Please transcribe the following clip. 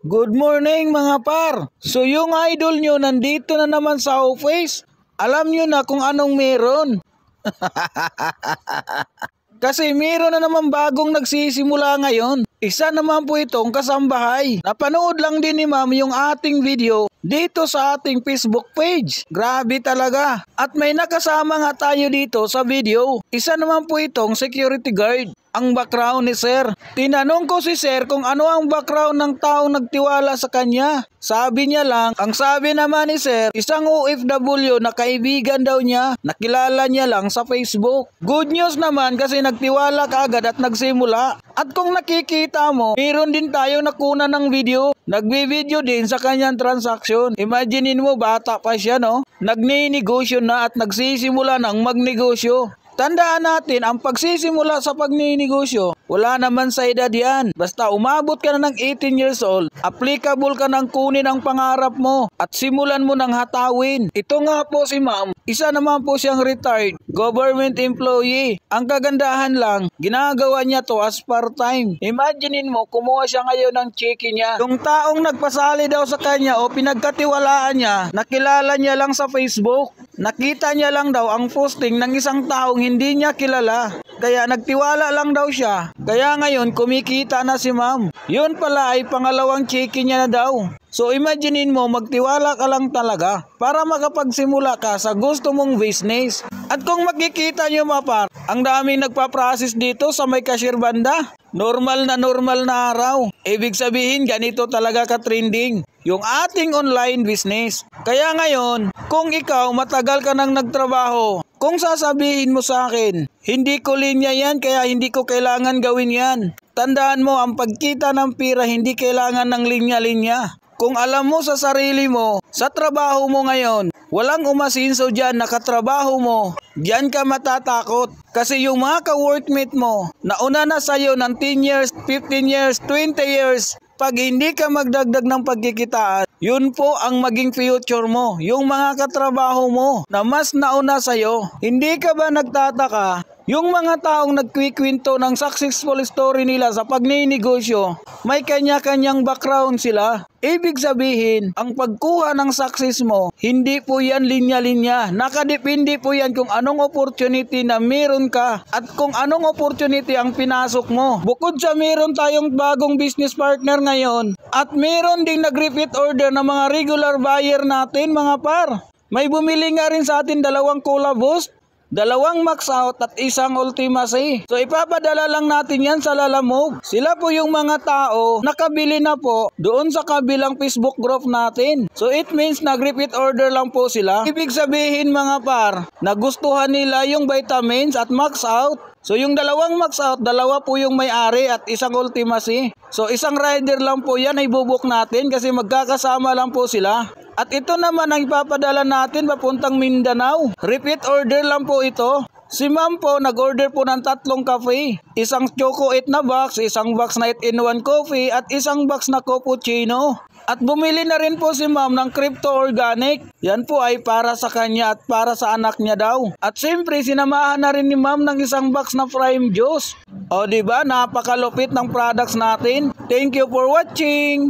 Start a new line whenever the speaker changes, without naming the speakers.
Good morning mga par! So yung idol nyo nandito na naman sa office. Alam nyo na kung anong meron. Kasi meron na naman bagong nagsisimula ngayon. Isa naman po itong kasambahay. Napanood lang din ni ma'am yung ating video dito sa ating Facebook page. Grabe talaga. At may nakasama nga tayo dito sa video. Isa naman po itong security guard. Ang background ni sir. Tinanong ko si sir kung ano ang background ng taong nagtiwala sa kanya. Sabi niya lang, ang sabi naman ni sir, isang OFW na kaibigan daw niya, nakilala niya lang sa Facebook. Good news naman kasi nagtiwala kaagad at nagsimula. At kung nakikita mo, meron din tayo nakuna ng video. Nagbi-video din sa kanyang transaction. Imaginein mo, bata pa siya, no? Nagninegosyo na at nagsisimula ng magnegosyo. Tandaan natin, ang pagsisimula sa pagninegosyo, wala naman sa edad yan. Basta umabot ka na ng 18 years old, applicable ka ng kunin ang pangarap mo at simulan mo ng hatawin. Ito nga po si ma'am, isa naman po siyang retired government employee. Ang kagandahan lang, ginagawa niya to as part-time. Imaginein mo, kumuha siya ngayon ng cheque niya. Yung taong nagpasali daw sa kanya o pinagkatiwalaan niya, nakilala niya lang sa Facebook. Nakita niya lang daw ang posting ng isang taong hindi niya kilala. Kaya nagtiwala lang daw siya. Kaya ngayon kumikita na si ma'am. Yun pala ay pangalawang cheque niya na daw. So imaginein mo, magtiwala ka lang talaga para makapagsimula ka sa gusto mong business. At kung makikita nyo mapar, ang daming nagpa-process dito sa may cashier banda. Normal na araw. Ibig sabihin ganito talaga ka-trending yung ating online business. Kaya ngayon, kung ikaw matagal ka nang nagtrabaho, kung sasabihin mo sa akin, hindi ko linya yan kaya hindi ko kailangan gawin yan. Tandaan mo, ang pagkita ng pira hindi kailangan ng linya-linya. Kung alam mo sa sarili mo, sa trabaho mo ngayon, walang umasinso dyan nakatrabaho mo, diyan ka matatakot. Kasi yung mga ka-workmate mo, nauna na sa'yo ng 10 years, 15 years, 20 years, pag hindi ka magdagdag ng pagkikitaan, yun po ang maging future mo. Yung mga katrabaho mo na mas nauna sa'yo, hindi ka ba nagtataka? Yung mga taong nagkwikwento ng successful story nila sa pagninegosyo, may kanya-kanyang background sila. Ibig sabihin, ang pagkuha ng success mo, hindi po yan linya-linya. Nakadepende po yan kung anong opportunity na meron ka at kung anong opportunity ang pinasok mo. Bukod sa meron tayong bagong business partner ngayon at meron ding nag-repeat order ng mga regular buyer natin mga par. May bumili nga rin sa atin 2 Cola Boost, 2 Max Out at 1 Ultima C. So ipapadala lang natin yan sa Lalamove. Sila po yung mga tao nakabili na po doon sa kabilang Facebook group natin. So it means nag-repeat order lang po sila. Ibig sabihin mga par, nagustuhan nila yung vitamins at Max Out. So yung 2 Max Out, 2 po yung may-ari at 1 Ultima C. So isang rider lang po yan ay bubuk natin kasi magkakasama lang po sila. At ito naman ang ipapadala natin papuntang Mindanao. Repeat order lang po ito. Si ma'am po nag-order po ng 3 kape. 1 Choco 8 na box, 1 box na 8-in-1 coffee at 1 box na cappuccino. At bumili na rin po si ma'am ng Crypto Organic. Yan po ay para sa kanya at para sa anak niya daw. At siyempre sinamahan na rin ni ma'am ng 1 box na Prime Juice. O diba, napakalupit ng products natin. Thank you for watching.